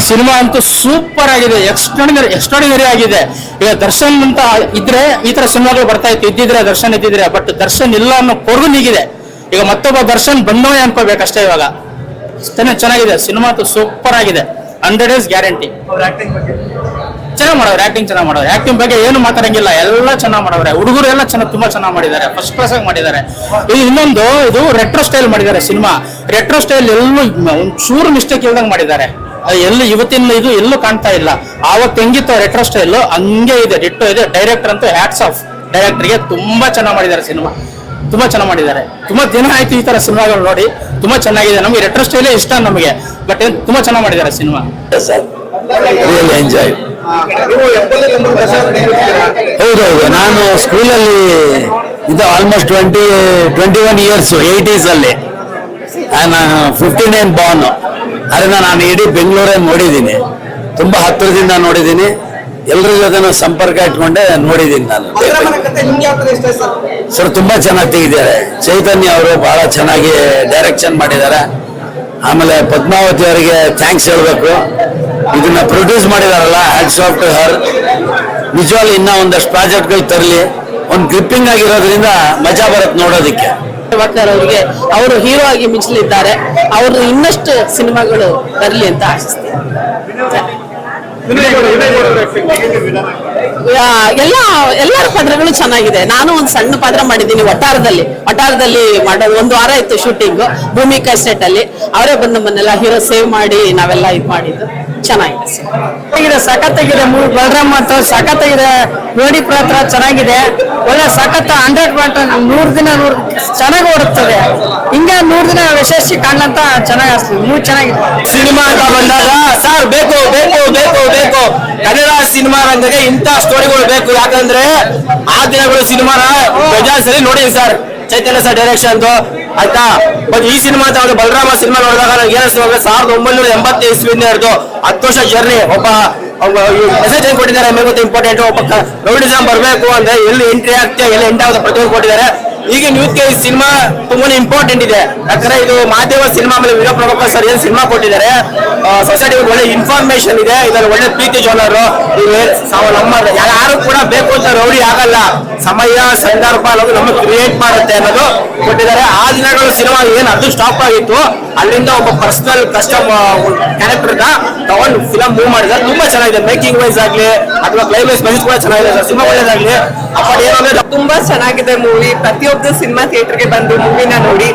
Cinema ಅಂತೂ super ಆಗಿದೆ, extraordinary ಆಗಿದೆ. ಈಗ ದರ್ಶನ್ ಅಂತ ಇದ್ರೆ ಈ ತರ ಸಿನಿಮಾಗಳು ಬರ್ತಾ ಇತ್ತು, ಇದ್ದಿದ್ರೆ ದರ್ಶನ್ ಇದ್ದಿದ್ರೆ. ಬಟ್ ದರ್ಶನ್ ಇಲ್ಲ ಅನ್ನೋ ಕೊರಗು ನೀಗಿದೆ. ಈಗ ಮತ್ತೊಬ್ಬ ದರ್ಶನ್ ಬಂದವೇ ಅನ್ಕೋಬೇಕಷ್ಟೇ. ಇವಾಗ ಚೆನ್ನಾಗಿದೆ ಸಿನಿಮಾ ಅಂತೂ, ಸೂಪರ್ ಆಗಿದೆ. 100 days ಗ್ಯಾರಂಟಿ. ಚೆನ್ನಾಗಿ ಮಾಡೋರು, ಆಕ್ಟಿಂಗ್ ಚೆನ್ನಾಗಿ ಮಾಡೋರು. ಆಕ್ಟಿಂಗ್ ಬಗ್ಗೆ ಏನು ಮಾತಾಡಂಗಿಲ್ಲ, ಎಲ್ಲ ಚೆನ್ನಾಗಿ ಮಾಡೋರೆ. ಹುಡುಗರು ಎಲ್ಲ ತುಂಬಾ ಚೆನ್ನಾಗಿ ಮಾಡಿದ್ದಾರೆ, ಫಸ್ಟ್ ಕ್ಲಾಸ್ ಆಗಿ ಮಾಡಿದ್ದಾರೆ. ಇನ್ನೊಂದು ಇದು ರೆಟ್ರೋ ಸ್ಟೈಲ್ ಮಾಡಿದ್ದಾರೆ ಸಿನಿಮಾ. ರೆಟ್ರೋ ಸ್ಟೈಲ್ ಎಲ್ಲೂ ಒಂಚೂರು ಮಿಸ್ಟೇಕ್ ಇಲ್ದಂಗೆ ಮಾಡಿದ್ದಾರೆ. ಎಲ್ಲೂ ಇವತ್ತಿನ ಇದು ಎಲ್ಲೂ ಕಾಣ್ತಾ ಇಲ್ಲ. ಆವತ್ತು ಹೆಂಗಿತ್ತು ರೆಟ್ರೋ ಸ್ಟೈಲ್ ಹಂಗೆ ಇದೆ, ಡಿಟ್ಟೋ ಇದೆ. ಡೈರೆಕ್ಟರ್ ಅಂತೂ ಹ್ಯಾಟ್ಸ್ ಆಫ್. ಡೈರೆಕ್ಟರ್ಗೆ ತುಂಬಾ ಚೆನ್ನಾಗಿ ಮಾಡಿದ್ದಾರೆ ಸಿನಿಮಾ, ತುಂಬಾ ಚೆನ್ನಾಗಿ ಮಾಡಿದ್ದಾರೆ. ತುಂಬಾ ದಿನ ಆಯ್ತು ಈ ತರ ಸಿನಿಮಾಗಳು ನೋಡಿ, ತುಂಬಾ ಚೆನ್ನಾಗಿದೆ. ನಮಗೆ ರೆಟ್ರೋ ಸ್ಟೈಲೇ ಇಷ್ಟ ನಮಗೆ, ಬಟ್ ತುಂಬಾ ಚೆನ್ನಾಗಿ ಮಾಡಿದ್ದಾರೆ ಸಿನಿಮಾ. ಎಂಜಾಯ್. ಹೌದೌದು, ನಾನು ಸ್ಕೂಲಲ್ಲಿ ಇದು ಆಲ್ಮೋಸ್ಟ್ 21 years 80s ಅಲ್ಲಿ. ನಾನು 59 born. ಅದನ್ನ ನಾನು ಇಡೀ ಬೆಂಗಳೂರೇ ನೋಡಿದ್ದೀನಿ, ತುಂಬಾ ಹತ್ತಿರದಿಂದ ನೋಡಿದ್ದೀನಿ. ಎಲ್ಲರ ಜೊತೆ ಸಂಪರ್ಕ ಇಟ್ಕೊಂಡೆ ನೋಡಿದ್ದೀನಿ ನಾನು. ಸರ್ ತುಂಬಾ ಚೆನ್ನಾಗಿ ತೆಗಿದ್ದಾರೆ. ಚೈತನ್ಯ ಅವರು ಬಹಳ ಚೆನ್ನಾಗಿ ಡೈರೆಕ್ಷನ್ ಮಾಡಿದ್ದಾರೆ. ಆಮೇಲೆ ಪದ್ಮಾವತಿ ಅವರಿಗೆ ಥ್ಯಾಂಕ್ಸ್ ಹೇಳ್ಬೇಕು. ಇದನ್ನ ಪ್ರೊಡ್ಯೂಸ್ ಮಾಡಿದಾರಲ್ಲ, ಹ್ಯಾಟ್ಸ್ ಆಫ್ ಟು ಹರ್. ನಿಜವಾಗ್ಲೂ ಇನ್ನ ಒಂದಷ್ಟು ಪ್ರಾಜೆಕ್ಟ್ಗಳು ತರಲಿ. ಒಂದು ಗ್ರಿಪ್ಪಿಂಗ್ ಆಗಿರೋದ್ರಿಂದ ಮಜಾ ಬರುತ್ತೆ ನೋಡೋದಕ್ಕೆ. ಅವರಿಗೆ ಅವರು ಹೀರೋ ಆಗಿ ಮಿಂಚಲಿದ್ದಾರೆ. ಅವರು ಇನ್ನಷ್ಟು ಸಿನಿಮಾಗಳು ಬರಲಿ ಅಂತ ಆಶಿಸ್ತೀನಿ. ಎಲ್ಲರ ಪಾತ್ರಗಳು ಚೆನ್ನಾಗಿದೆ. ನಾನು ಒಂದು ಸಣ್ಣ ಪಾತ್ರ ಮಾಡಿದ್ದೀನಿ ವಟಾರದಲ್ಲಿ ಮಾಡೋದು. 1 ವಾರ ಇತ್ತು ಶೂಟಿಂಗ್ ಭೂಮಿಕಾ ಸೆಟ್ ಅಲ್ಲಿ. ಅವರೇ ಬಂದು ನಮ್ಮನ್ನೆಲ್ಲ ಹೀರೋ ಸೇವ್ ಮಾಡಿ ನಾವೆಲ್ಲ ಇದು ಮಾಡಿದ್ದು ಚೆನ್ನಾಗಿದೆ. ಸಖತ್ತಾಗಿದೆ ಮೂವಿ. ಬಲರಾಮ್ ಮಾತು ಸಖತ್ತಾಗಿದೆ. ನೋಡಿ ಪಾತ್ರ ಚೆನ್ನಾಗಿದೆ. ಒಳ್ಳೆ ಸಖತ್ 100% 100 ದಿನ ಚೆನ್ನಾಗಿ ಓಡುತ್ತದೆ. ಹಿಂಗೆ 100 ದಿನ ಯಶಸ್ವಿ ಕಾಣಂತ ಚೆನ್ನಾಗಿ ಮೂವಿ ಚೆನ್ನಾಗಿದೆ. ಸಿನಿಮಾ ಅಂತ ಬಂದಾಗ ಸರ್ ಬೇಕು ಬೇಕು ಬೇಕು ಬೇಕು ಕನ್ನಡ ಸಿನಿಮಾ ರಂಗಕ್ಕೆ ಇಂಥ ಸ್ಟೋರಿಗಳು ಬೇಕು. ಯಾಕಂದ್ರೆ ಆ ದಿನಗಳು ಸಿನಿಮಾನ ಬೇಜಾರು ಸರಿ ನೋಡಿದ್ವಿ ಸರ್, ಚೈತನ್ಯ ಸರ್ ಡೈರೆಕ್ಷನ್ ಆಯ್ತಾ. ಬಟ್ ಈ ಸಿನಿಮಾ ಅಂತ ಬಲರಾಮ ಸಿನಿಮಾ ನೋಡಿದಾಗ ನನಗೆ ಏನಿಸ್ತು ಅಂದ್ರೆ 1985 ಇಸ್ವಿಯಿಂದ ಹಿಡಿದು 10 ವರ್ಷ ಜರ್ನಿ. ಒಬ್ಬ ಮೆಸೇಜ್ ಏನ್ ಕೊಟ್ಟಿದ್ದಾರೆ ಮೇಗುತ್ತೆ ಇಂಪಾರ್ಟೆಂಟ್. ಒಬ್ಬ ರೌಡಿಸಂ ಬರಬೇಕು ಅಂದ್ರೆ ಎಲ್ಲಿ ಎಂಟ್ರಿ ಆಗ್ತದೆ, ಎಲ್ಲಿ ಎಂಡ್ ಆಗುತ್ತೆ ಪ್ರತಿಯೊಂದು ಕೊಟ್ಟಿದ್ದಾರೆ. ಈಗಿನ ಯೂತ್ಗೆ ಈ ಸಿನಿಮಾ ತುಂಬಾನೇ ಇಂಪಾರ್ಟೆಂಟ್ ಇದೆ. ಯಾಕಂದ್ರೆ ಇದು ಮಾಧ್ಯಮ ಸಿನಿಮಾ ಮೇಲೆ ವಿನೋದ್ ಪ್ರಭಾಕರ್ ಸರ್ ಏನ್ ಸಿನಿಮಾ ಕೊಟ್ಟಿದ್ದಾರೆ, ಸೊಸೈಟಿ ಒಳ್ಳೆ ಇನ್ಫಾರ್ಮೇಶನ್ ಇದೆ. ಇದರಲ್ಲಿ ಒಳ್ಳೆ ಪ್ರೀತಿ ಜನರು ನಮ್ಮ ಯಾರು ಕೂಡ ಬೇಕು ಅಂತ ರೌಡಿ ಆಗಲ್ಲ. ಸಮಯ ಸಂದರ್ಭ ನಮಗೆ ಕ್ರಿಯೇಟ್ ಮಾಡುತ್ತೆ ಅನ್ನೋದು ಕೊಟ್ಟಿದ್ದಾರೆ. ಆ ದಿನಗಳು ಸಿನಿಮಾ ಏನ್ ಅದು ಸ್ಟಾಪ್ ಆಗಿತ್ತು, ಅಲ್ಲಿಂದ ಒಬ್ಬ ಪರ್ಸನಲ್ ಕ್ಯಾರೆಕ್ಟರ್ ತಗೊಂಡು ಫಿಲಂ ಮೂವ್ ಮಾಡಿದ್ದಾರೆ. ತುಂಬಾ ಚೆನ್ನಾಗಿದೆ. ಮೇಕಿಂಗ್ ವೈಸ್ ಆಗ್ಲಿ ಅಥವಾ ಕ್ಲೈಮ್ಯಾಕ್ಸ್ ಮೆಸೇಜ್ ಕೂಡ ಚೆನ್ನಾಗಿದೆ. ಸಿನಿಮಾ ಒಳ್ಳೇದಾಗ್ಲಿ. ಅಪ್ಪ ಏನಂದ್ರೆ ತುಂಬಾ ಚೆನ್ನಾಗಿದೆ ಮೂವಿ. ಪ್ರತಿಯೊಬ್ಬರು ಸಿನಿಮಾ ಥಿಯೇಟರ್ಗೆ ಬಂದು ಮೂವಿನ ನೋಡಿ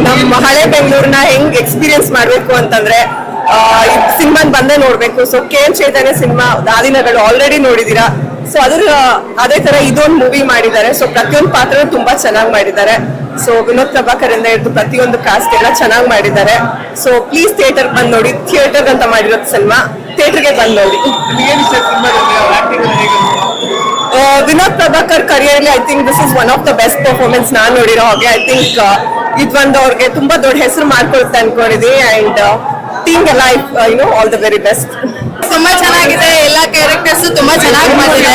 ನಮ್ಮ ಹಳೆ ಬೆಂಗಳೂರಿನ ಹೆಂಗ್ ಎಕ್ಸ್ಪೀರಿಯನ್ಸ್ ಮಾಡ್ಬೇಕು ಅಂತಂದ್ರೆ ಸಿನಿಮಾ ಬಂದೇ ನೋಡ್ಬೇಕು. ಸೊ KM ಚೈತನ್ಯ ಸಿನಿಮಾ ದಾದಿನಗಳು ಆಲ್ರೆಡಿ ನೋಡಿದೀರಾ. ಸೊ ಅದೇ ತರ ಇದೊಂದು ಮೂವಿ ಮಾಡಿದ್ದಾರೆ. ಸೊ ಪ್ರತಿಯೊಂದು ಪಾತ್ರ ತುಂಬಾ ಚೆನ್ನಾಗಿ ಮಾಡಿದ್ದಾರೆ. ಸೊ ವಿನೋದ್ ಪ್ರಭಾಕರ್ ಇಂದ ಹಿಡಿದು ಪ್ರತಿಯೊಂದು ಕಾಸ್ಟ್ ಎಲ್ಲ ಚೆನ್ನಾಗಿ ಮಾಡಿದ್ದಾರೆ. ಸೊ ಪ್ಲೀಸ್ ಥಿಯೇಟರ್ ಬಂದ್ ನೋಡಿ. ಥಿಯೇಟರ್ ಅಂತ ಮಾಡಿರೋದು ಸಿನಿಮಾ, ಥಿಯೇಟರ್ಗೆ ಬಂದ್ ನೋಡಿ. Vinod Prabhakar career I think this is one of the best performance ನಾನು ನೋಡಿರೋ ಹಾಗೆ. ಐ ಥಿಂಕ್ ಇದೊಂದು ಅವ್ರಿಗೆ ತುಂಬಾ ದೊಡ್ಡ ಹೆಸರು ಮಾಡ್ಕೊಳುತ್ತೆ ಅನ್ಕೊಂಡಿದೀನಿ. ಅಂಡ್ ಟೀಮ್ ಎಲ್ಲ ಆಲ್ ದ ವೆರಿ ಬೆಸ್ಟ್. ತುಂಬಾ ಚೆನ್ನಾಗಿದೆ. ಎಲ್ಲಾ ಕ್ಯಾರೆಕ್ಟರ್ಸ್ ತುಂಬಾ ಚೆನ್ನಾಗಿ ಮಾಡಿದೆ.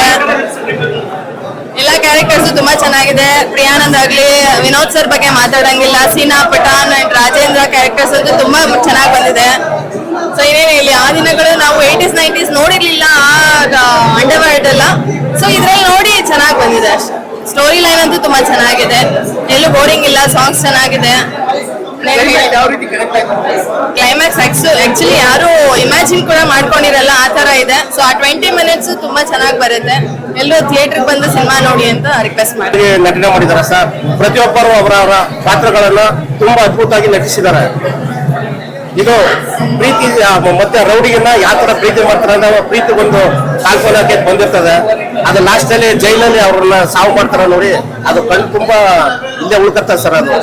ತುಂಬಾ ಚೆನ್ನಾಗಿದೆ. ಪ್ರಿಯಾನಂದ್ ಆಗ್ಲಿ, ವಿನೋದ್ ಸರ್ ಬಗ್ಗೆ ಮಾತಾಡಂಗಿಲ್ಲ. ಸೀನಾ, ಪಠಾಣ್ ಅಂಡ್ ರಾಜೇಂದ್ರ ಕ್ಯಾರೆಕ್ಟರ್ಸ್ ಅಂತೂ ತುಂಬಾ ಚೆನ್ನಾಗಿ ಬಂದಿದೆ. ಸೊ ಏನೇನು ಇಲ್ಲಿ ಆ ದಿನಗಳು ನಾವು 80s 90s ನೋಡಿರ್ಲಿಲ್ಲ ಅಂಡರ್ವರ್ಲ್ಡ್ ಎಲ್ಲ. ಸೊ ಇದ್ರಲ್ಲಿ ನೋಡಿ ಚೆನ್ನಾಗಿ ಬಂದಿದೆ ಅಷ್ಟೇ. ಸ್ಟೋರಿ ಲೈನ್ ಅಂತೂ ತುಂಬಾ ಚೆನ್ನಾಗಿದೆ, ಎಲ್ಲೂ ಬೋರಿಂಗ್ ಇಲ್ಲ. ಸಾಂಗ್ಸ್ ಚೆನ್ನಾಗಿದೆ. ಕ್ಲೈಮ್ಯಾಕ್ಸ್ ಆಕ್ಚುಲಿ ಯಾರು ಇಮ್ಯಾಜಿನ್ ಕೂಡ ಮಾಡ್ಕೊಂಡಿರಲ್ಲ, ಆ ತರ ಇದೆ. ಸೊ ಆ 20 minutes ತುಂಬಾ ಚೆನ್ನಾಗಿ ಬರುತ್ತೆ. ಎಲ್ಲರೂ ಥಿಯೇಟರ್ ಬಂದು ಸಿನಿಮಾ ನೋಡಿ ಅಂತ ರಿಕ್ವೆಸ್ಟ್ ಮಾಡಿ. ನಟನೆ ಮಾಡಿದ್ದಾರೆ ಸರ್. ಪ್ರತಿಯೊಬ್ಬರು ಅವರ ಪಾತ್ರಗಳನ್ನ ತುಂಬಾ ಅದ್ಭುತವಾಗಿ ನಟಿಸಿದ್ದಾರೆ. ಇದು ಪ್ರೀತಿ ಮತ್ತೆ ರೌಡಿಗನ್ನ ಯಾವ ತರ ಪ್ರೀತಿ ಮಾಡ್ತಾರೆ ಅಂದ್ರೆ ಪ್ರೀತಿ ಒಂದು ಕಾಲ್ಪನಕ್ಕೆ ಬಂದಿರ್ತದೆ. ಅದು ಲಾಸ್ಟ್ ಅಲ್ಲಿ ಜೈಲಲ್ಲಿ ಅವ್ರನ್ನ ಸಾವು ಮಾಡ್ತಾರ ನೋಡಿ, ಅದು ಕಣ್ಣು ತುಂಬಾ ಇಲ್ಲೇ ಉಳ್ಕತ್ತ ಸರ್. ಅದು